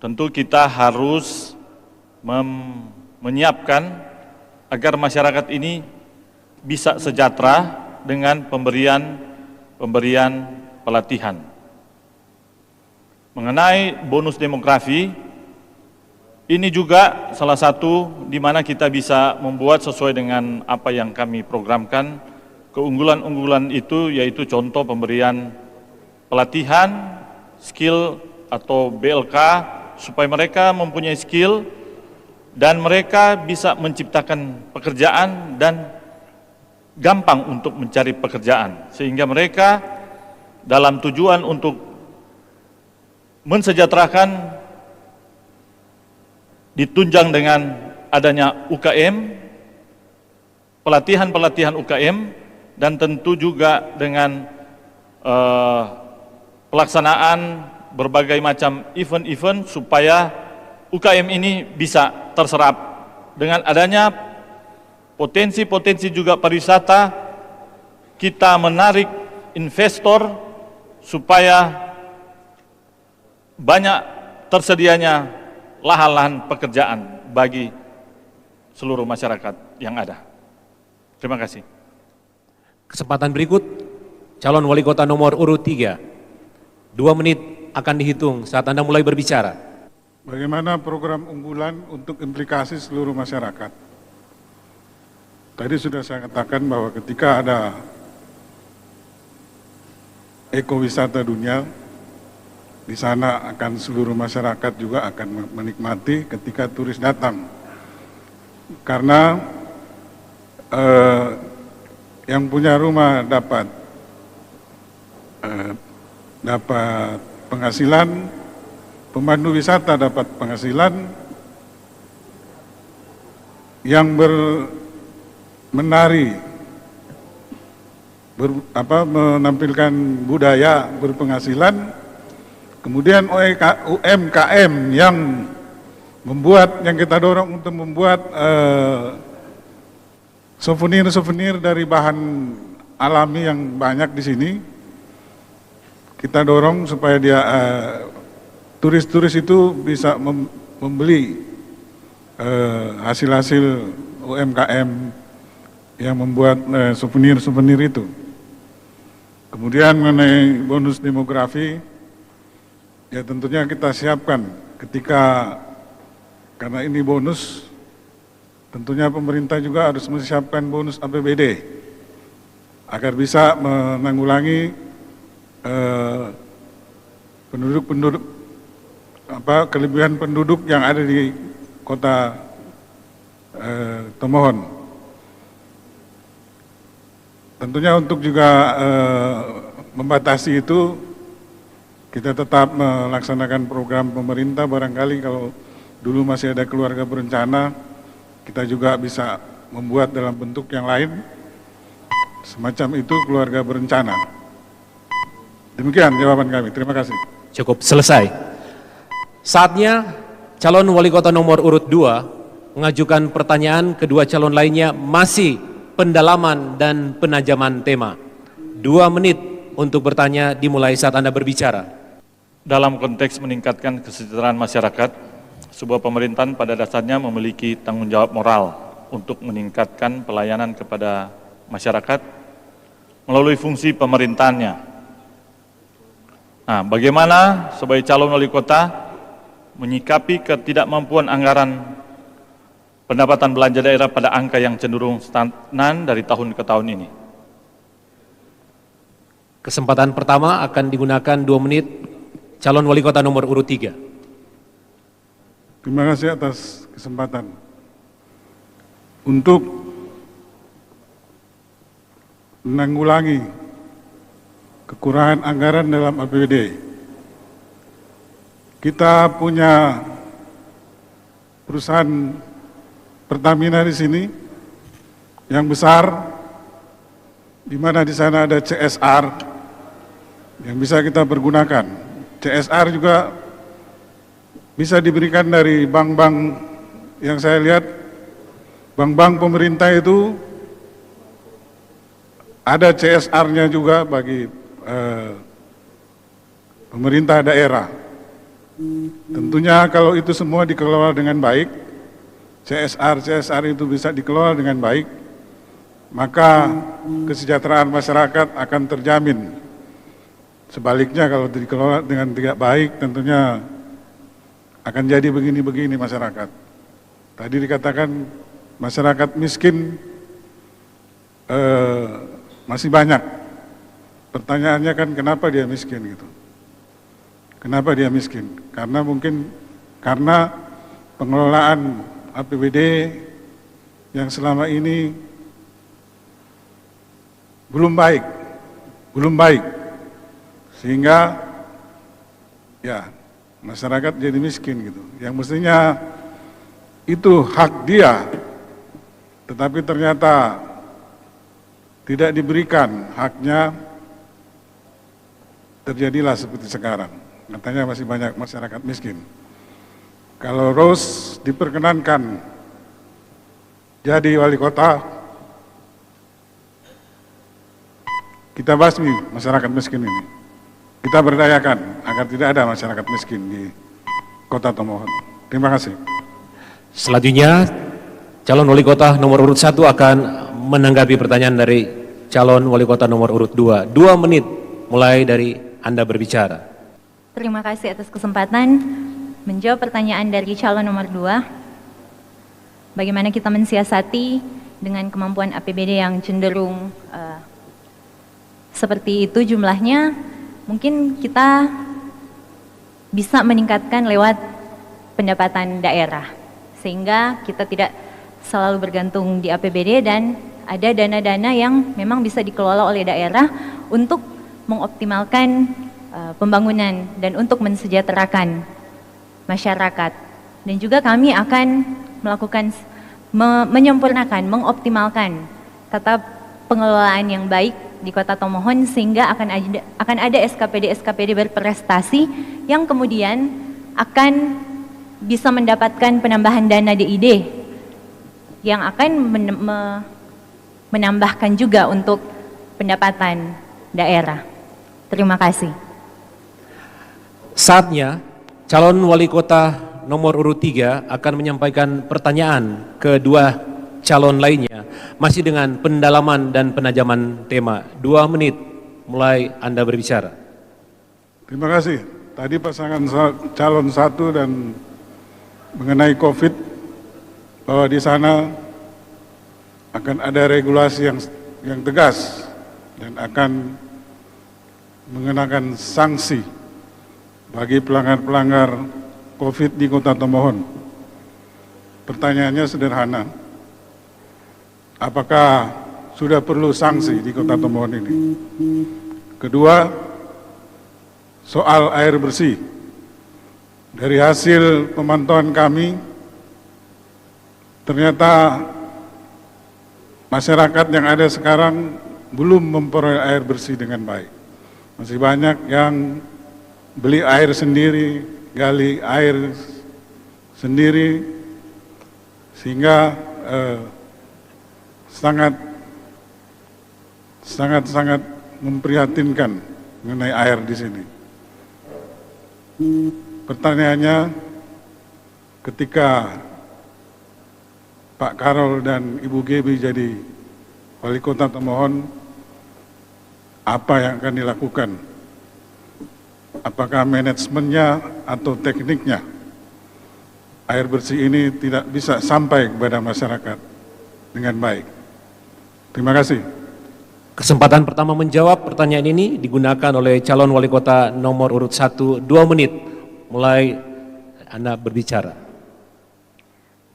tentu kita harus menyiapkan agar masyarakat ini bisa sejahtera dengan pemberian pelatihan. Mengenai bonus demografi, ini juga salah satu di mana kita bisa membuat sesuai dengan apa yang kami programkan. Keunggulan-unggulan itu yaitu contoh pemberian pelatihan, skill atau BLK, supaya mereka mempunyai skill dan mereka bisa menciptakan pekerjaan dan gampang untuk mencari pekerjaan, sehingga mereka dalam tujuan untuk mensejahterakan ditunjang dengan adanya UKM, pelatihan-pelatihan UKM, dan tentu juga dengan pelaksanaan berbagai macam event-event supaya UKM ini bisa terserap. Dengan adanya potensi-potensi juga pariwisata, kita menarik investor supaya banyak tersedianya lahan-lahan pekerjaan bagi seluruh masyarakat yang ada. Terima kasih. Kesempatan berikut, calon wali kota nomor urut 3. 2 menit akan dihitung saat Anda mulai berbicara. Bagaimana program unggulan untuk implikasi seluruh masyarakat? Tadi sudah saya katakan bahwa ketika ada ekowisata dunia, di sana akan seluruh masyarakat juga akan menikmati ketika turis datang. Karena yang punya rumah dapat penghasilan, pemandu wisata dapat penghasilan, yang menari, menampilkan budaya berpenghasilan, kemudian UMKM yang kita dorong untuk membuat souvenir-souvenir dari bahan alami yang banyak di sini. Kita dorong supaya dia turis-turis itu bisa membeli hasil-hasil UMKM yang membuat souvenir-souvenir itu. Kemudian mengenai bonus demografi, ya tentunya kita siapkan ketika karena ini bonus, tentunya pemerintah juga harus menyiapkan bonus APBD agar bisa menanggulangi kelebihan penduduk yang ada di kota Tomohon. Tentunya untuk juga membatasi itu, kita tetap melaksanakan program pemerintah. Barangkali kalau dulu masih ada keluarga berencana, kita juga bisa membuat dalam bentuk yang lain, semacam itu keluarga berencana. Demikian jawaban kami, terima kasih. Cukup, selesai. Saatnya calon wali kota nomor urut 2 mengajukan pertanyaan. Kedua calon lainnya masih pendalaman dan penajaman tema. 2 menit untuk bertanya dimulai saat Anda berbicara. Dalam konteks meningkatkan kesejahteraan masyarakat, sebuah pemerintahan pada dasarnya memiliki tanggung jawab moral untuk meningkatkan pelayanan kepada masyarakat melalui fungsi pemerintahannya. Nah, bagaimana sebagai calon wali kota menyikapi ketidakmampuan anggaran pendapatan belanja daerah pada angka yang cenderung stagnan dari tahun ke tahun ini? Kesempatan pertama akan digunakan 2 menit. Calon wali kota nomor urut 3. Terima kasih atas kesempatan. Untuk menanggulangi kekurangan anggaran dalam APBD, kita punya perusahaan Pertamina di sini yang besar, di mana di sana ada CSR yang bisa kita pergunakan. CSR juga bisa diberikan dari bank-bank yang saya lihat, bank-bank pemerintah itu ada CSR-nya juga bagi pemerintah daerah. Tentunya kalau itu semua dikelola dengan baik, CSR itu bisa dikelola dengan baik, maka kesejahteraan masyarakat akan terjamin. Sebaliknya kalau dikelola dengan tidak baik, tentunya akan jadi begini-begini masyarakat. Tadi dikatakan masyarakat miskin masih banyak. Pertanyaannya kan kenapa dia miskin gitu? Kenapa dia miskin? Karena mungkin karena pengelolaan APBD yang selama ini belum baik. Sehingga ya masyarakat jadi miskin gitu. Yang mestinya itu hak dia, tetapi ternyata tidak diberikan haknya, terjadilah seperti sekarang. Katanya masih banyak masyarakat miskin. Kalau Rose diperkenankan jadi wali kota, kita basmi masyarakat miskin ini. Kita berdayakan agar tidak ada masyarakat miskin di Kota Tomohon. Terima kasih. Selanjutnya, calon wali kota nomor urut 1 akan menanggapi pertanyaan dari calon wali kota nomor urut 2. 2 menit mulai dari Anda berbicara. Terima kasih atas kesempatan menjawab pertanyaan dari calon nomor 2. Bagaimana kita mensiasati dengan kemampuan APBD yang cenderung seperti itu jumlahnya, mungkin kita bisa meningkatkan lewat pendapatan daerah, sehingga kita tidak selalu bergantung di APBD dan ada dana-dana yang memang bisa dikelola oleh daerah untuk mengoptimalkan pembangunan dan untuk mensejahterakan masyarakat. Dan juga kami akan melakukan, menyempurnakan, mengoptimalkan tata pengelolaan yang baik di Kota Tomohon, sehingga akan ada SKPD berprestasi yang kemudian akan bisa mendapatkan penambahan dana DID yang akan menambahkan juga untuk pendapatan daerah. Terima kasih. Saatnya calon wali kota nomor urut 3 akan menyampaikan pertanyaan kedua calon lainnya, masih dengan pendalaman dan penajaman tema. 2 menit mulai Anda berbicara. Terima kasih. Tadi pasangan calon 1 dan mengenai COVID, bahwa di sana akan ada regulasi yang tegas dan akan mengenakan sanksi bagi pelanggar-pelanggar COVID di Kota Tomohon. Pertanyaannya sederhana, apakah sudah perlu sanksi di Kota Tomohon ini? Kedua, soal air bersih. Dari hasil pemantauan kami, ternyata masyarakat yang ada sekarang belum memperoleh air bersih dengan baik. Masih banyak yang beli air sendiri, gali air sendiri, sehingga sangat memprihatinkan mengenai air di sini. Pertanyaannya, ketika Pak Karol dan Ibu Gebi jadi Wali Kota Tomohon, apa yang akan dilakukan? Apakah manajemennya atau tekniknya air bersih ini tidak bisa sampai kepada masyarakat dengan baik? Terima kasih. Kesempatan pertama menjawab pertanyaan ini digunakan oleh calon wali kota nomor urut 1, 2 menit. Mulai Anda berbicara.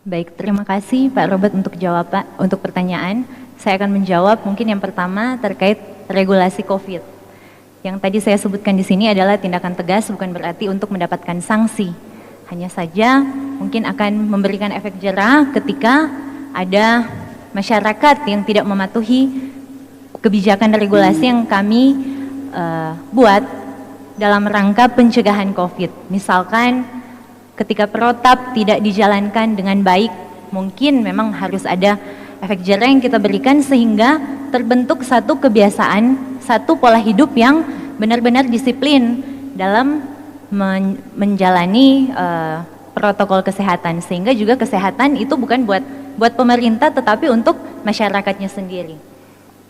Baik, terima kasih Pak Robert untuk pertanyaan. Saya akan menjawab mungkin yang pertama terkait regulasi COVID. Yang tadi saya sebutkan di sini adalah tindakan tegas, bukan berarti untuk mendapatkan sanksi. Hanya saja mungkin akan memberikan efek jerah ketika ada masyarakat yang tidak mematuhi kebijakan regulasi yang kami buat dalam rangka pencegahan COVID. Misalkan ketika protap tidak dijalankan dengan baik, mungkin memang harus ada efek jerah yang kita berikan sehingga terbentuk satu kebiasaan, satu pola hidup yang benar-benar disiplin dalam menjalani protokol kesehatan, sehingga juga kesehatan itu bukan buat pemerintah tetapi untuk masyarakatnya sendiri.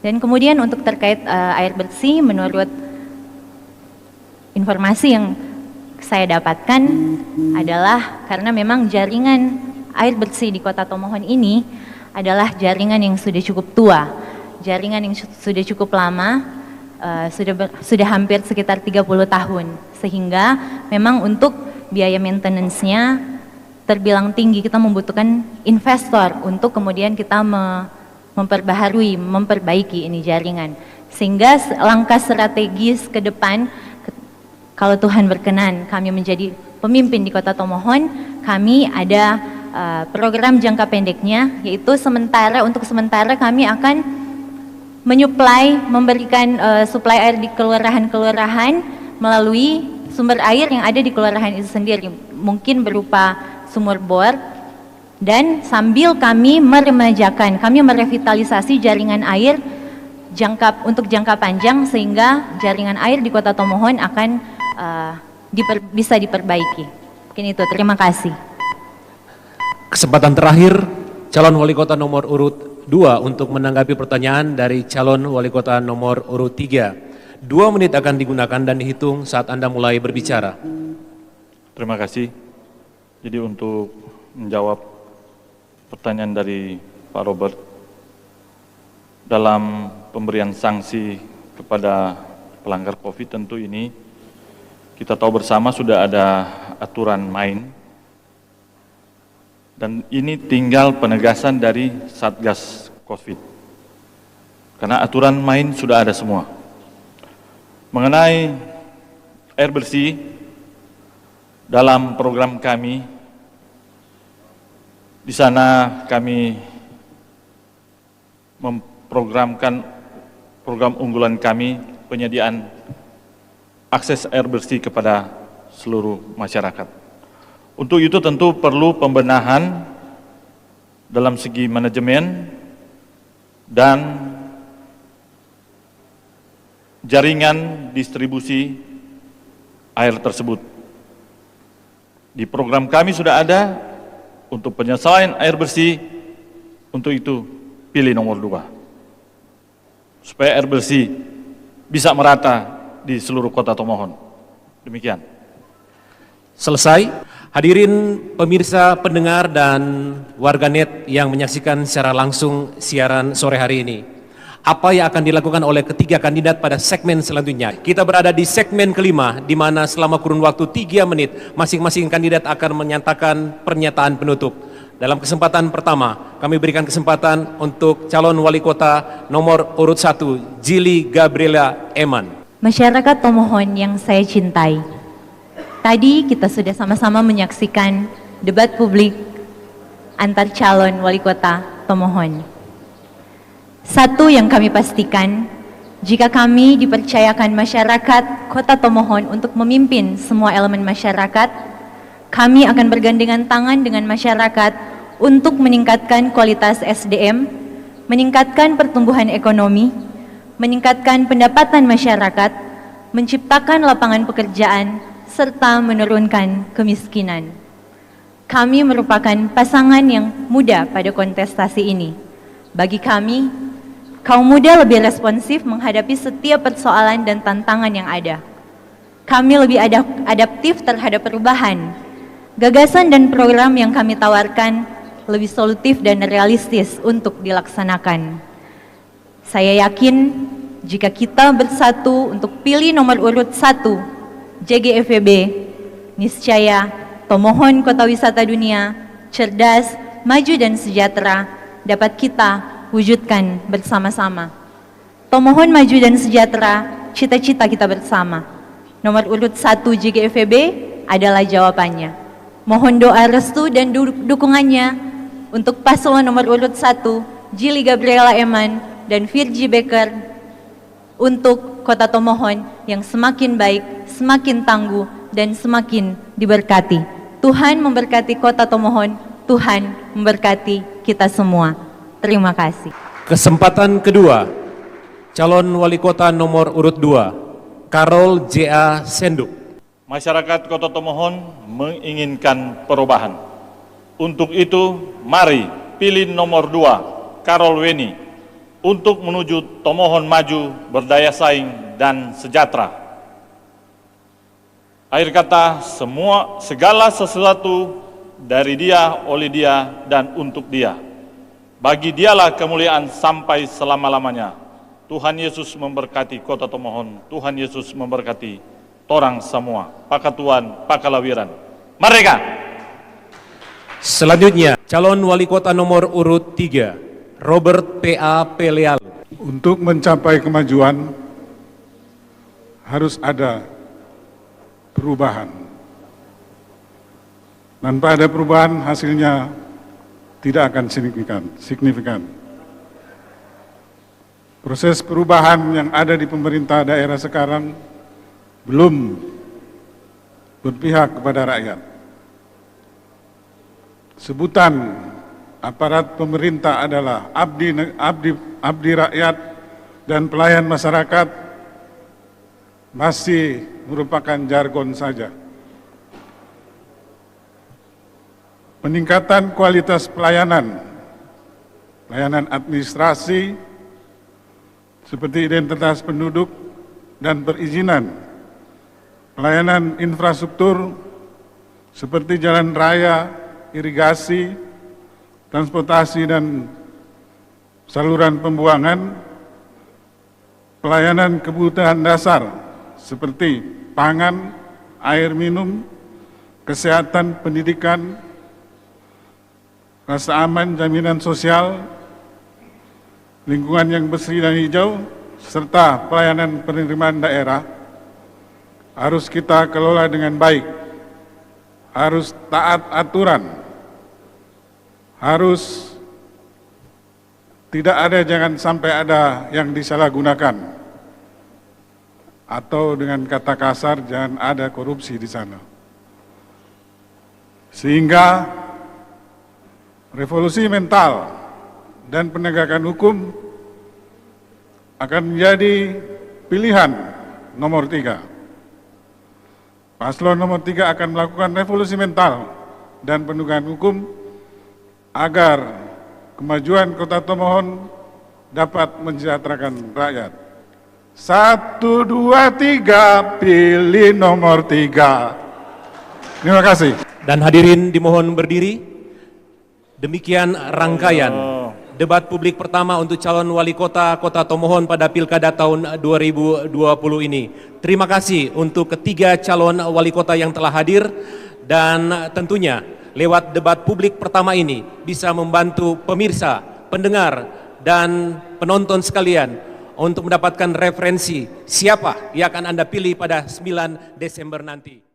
Dan kemudian untuk terkait air bersih, menurut informasi yang saya dapatkan adalah karena memang jaringan air bersih di Kota Tomohon ini adalah jaringan yang sudah cukup tua, jaringan yang sudah cukup lama, sudah hampir sekitar 30 tahun, sehingga memang untuk biaya maintenance-nya terbilang tinggi. Kita membutuhkan investor untuk kemudian kita memperbaharui, memperbaiki ini jaringan, sehingga langkah strategis ke depan, kalau Tuhan berkenan kami menjadi pemimpin di Kota Tomohon, kami ada program jangka pendeknya, yaitu untuk sementara kami akan memberikan suplai air di kelurahan-kelurahan melalui sumber air yang ada di kelurahan itu sendiri, mungkin berupa sumur bor, dan sambil kami merevitalisasi jaringan air untuk jangka panjang, sehingga jaringan air di Kota Tomohon akan bisa diperbaiki. Mungkin itu, terima kasih. Kesempatan terakhir, calon wali kota nomor urut 2 untuk menanggapi pertanyaan dari calon wali kota nomor urut 3. 2 menit akan digunakan dan dihitung saat Anda mulai berbicara. Terima kasih. Jadi untuk menjawab pertanyaan dari Pak Robert, dalam pemberian sanksi kepada pelanggar COVID, tentu ini kita tahu bersama sudah ada aturan main, dan ini tinggal penegasan dari Satgas COVID, karena aturan main sudah ada semua. Mengenai air bersih, dalam program kami, di sana kami memprogramkan program unggulan kami, penyediaan akses air bersih kepada seluruh masyarakat. Untuk itu tentu perlu pembenahan dalam segi manajemen dan jaringan distribusi air tersebut. Di program kami sudah ada untuk penyelesaian air bersih, untuk itu pilih nomor 2. Supaya air bersih bisa merata di seluruh Kota Tomohon. Demikian. Selesai. Hadirin pemirsa, pendengar, dan warganet yang menyaksikan secara langsung siaran sore hari ini. Apa yang akan dilakukan oleh ketiga kandidat pada segmen selanjutnya? Kita berada di segmen kelima, di mana selama kurun waktu 3 menit, masing-masing kandidat akan menyatakan pernyataan penutup. Dalam kesempatan pertama, kami berikan kesempatan untuk calon wali kota nomor urut 1, Jili Gabriela Eman. Masyarakat Tomohon yang saya cintai, tadi kita sudah sama-sama menyaksikan debat publik antar calon wali kota Tomohon. Satu yang kami pastikan, jika kami dipercayakan masyarakat kota Tomohon untuk memimpin semua elemen masyarakat, kami akan bergandengan tangan dengan masyarakat untuk meningkatkan kualitas SDM, meningkatkan pertumbuhan ekonomi, meningkatkan pendapatan masyarakat, menciptakan lapangan pekerjaan, serta menurunkan kemiskinan. Kami merupakan pasangan yang muda pada kontestasi ini. Bagi kami, kaum muda lebih responsif menghadapi setiap persoalan dan tantangan yang ada. Kami lebih adaptif terhadap perubahan. Gagasan dan program yang kami tawarkan lebih solutif dan realistis untuk dilaksanakan. Saya yakin jika kita bersatu untuk pilih nomor urut 1 JGFVB, niscaya Tomohon Kota Wisata Dunia, cerdas, maju dan sejahtera dapat kita wujudkan bersama-sama. Tomohon maju dan sejahtera, cita-cita kita bersama. Nomor urut 1 JGFVB adalah jawabannya. Mohon doa restu dan dukungannya untuk paslon nomor urut 1 Jili Gabriela Eman dan Virgie Becker untuk Kota Tomohon yang semakin baik, semakin tangguh, dan semakin diberkati. Tuhan memberkati Kota Tomohon, Tuhan memberkati kita semua. Terima kasih. Kesempatan kedua, calon wali kota nomor urut 2, Karol J.A. Senduk. Masyarakat Kota Tomohon menginginkan perubahan. Untuk itu, mari pilih nomor 2, Karol Weni, untuk menuju Tomohon maju, berdaya saing, dan sejahtera. Akhir kata, segala sesuatu dari dia, oleh dia, dan untuk dia. Bagi dialah kemuliaan sampai selama-lamanya. Tuhan Yesus memberkati Kota Tomohon, Tuhan Yesus memberkati torang semua. Pakatuan, Pakalawiran. Merdeka! Selanjutnya, calon wali kota nomor urut 3, Robert P.A. Peleal. Untuk mencapai kemajuan harus ada perubahan. Tanpa ada perubahan hasilnya tidak akan signifikan. Proses perubahan yang ada di pemerintah daerah sekarang belum berpihak kepada rakyat. Sebutan aparat pemerintah adalah abdi rakyat dan pelayan masyarakat masih merupakan jargon saja. Peningkatan kualitas pelayanan administrasi seperti identitas penduduk dan perizinan, pelayanan infrastruktur seperti jalan raya, irigasi, transportasi dan saluran pembuangan, pelayanan kebutuhan dasar seperti pangan, air minum, kesehatan, pendidikan, rasa aman, jaminan sosial, lingkungan yang bersih dan hijau, serta pelayanan penerimaan daerah harus kita kelola dengan baik, harus taat aturan, harus tidak ada, jangan sampai ada yang disalahgunakan, atau dengan kata kasar jangan ada korupsi di sana. Sehingga revolusi mental dan penegakan hukum akan menjadi pilihan nomor 3. Paslon nomor 3 akan melakukan revolusi mental dan penegakan hukum agar kemajuan Kota Tomohon dapat mensejahterakan rakyat. 1, 2, 3, pilih nomor 3. Terima kasih. Dan hadirin dimohon berdiri. Demikian rangkaian debat publik pertama untuk calon wali kota Kota Tomohon pada Pilkada tahun 2020 ini. Terima kasih untuk ketiga calon wali kota yang telah hadir, dan tentunya lewat debat publik pertama ini bisa membantu pemirsa, pendengar, dan penonton sekalian untuk mendapatkan referensi siapa yang akan Anda pilih pada 9 Desember nanti.